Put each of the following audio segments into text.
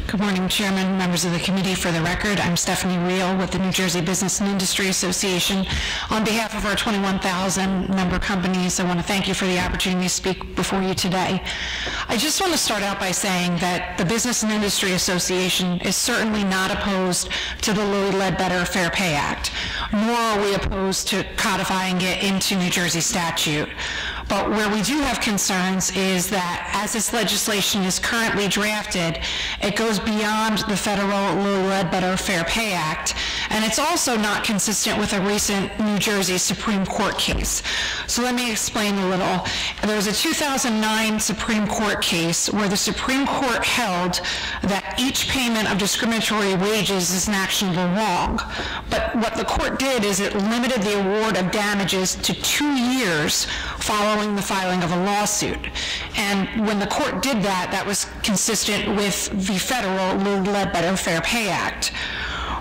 Good morning, Chairman, members of the committee. For the record, I'm Stefanie Riehl with the New Jersey Business and Industry Association. On behalf of our 21,000 member companies, I want to thank you for the opportunity to speak before you today. I just want to start out by saying that the Business and Industry Association is certainly not opposed to the Lilly-Ledbetter Fair Pay Act, nor are we opposed to codifying it into New Jersey statute. But where we do have concerns is that as this legislation is currently drafted, it goes beyond the federal Lilly-Ledbetter Fair Pay Act, and it's also not consistent with a recent New Jersey Supreme Court case. So let me explain a little. There was a 2009 Supreme Court case where the Supreme Court held that each payment of discriminatory wages is an actionable wrong. But what the court did is it limited the award of damages to 2 years following the filing of a lawsuit. And when the court did that, that was consistent with the federal Lilly-Ledbetter Fair Pay Act.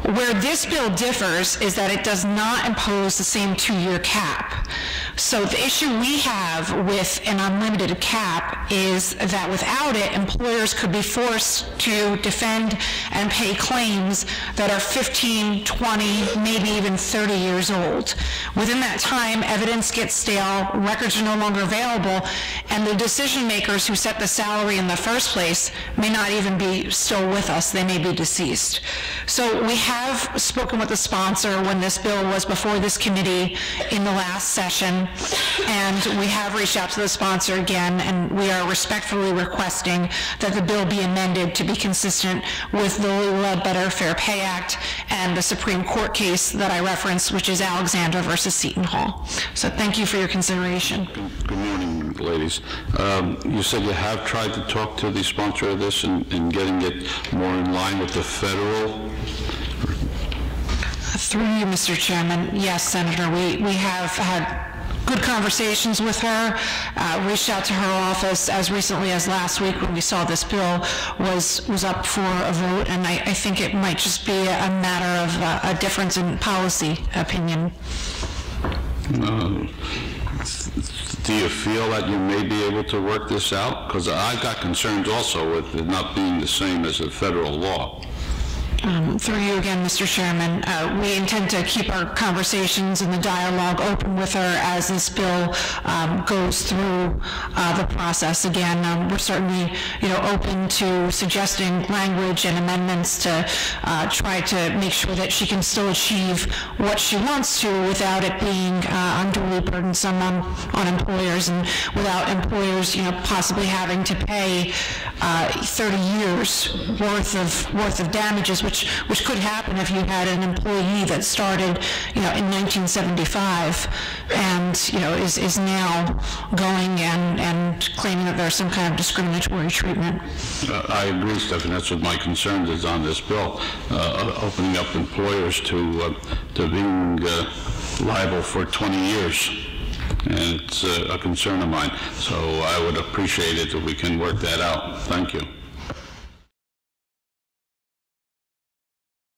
Where this bill differs is that it does not impose the same 2-year cap. So the issue we have with an unlimited cap is that without it, employers could be forced to defend and pay claims that are 15, 20, maybe even 30 years old. Within that time, evidence gets stale, records are no longer available, and the decision makers who set the salary in the first place may not even be still with us. They may be deceased. So we have spoken with the sponsor when this bill was before this committee in the last session, and we have reached out to the sponsor again, and we are respectfully requesting that the bill be amended to be consistent with the Lilly-Ledbetter Fair Pay Act and the Supreme Court case that I referenced, which is Alexander versus Seton Hall. So thank you for your consideration. Good morning, ladies. You said you have tried to talk to the sponsor of this and getting it more in line with the federal. Through you, Mr. Chairman, yes, Senator, we have had good conversations with her, reached out to her office as recently as last week when we saw this bill was up for a vote, and I think it might just be a matter of a difference in policy opinion. Do you feel that you may be able to work this out? Because I've got concerns also with it not being the same as a federal law. Through you again, Mr. Chairman, we intend to keep our conversations and the dialogue open with her as this bill goes through the process. Again, we're certainly, open to suggesting language and amendments to try to make sure that she can still achieve what she wants to without it being unduly burdensome on employers, and without employers, possibly having to pay 30 years worth of damages, which could happen if you had an employee that started, in 1975 and, is now going and claiming that there's some kind of discriminatory treatment. I agree, Stefanie. That's what my concern is on this bill, opening up employers to being liable for 20 years. And it's a concern of mine. So I would appreciate it if we can work that out. Thank you.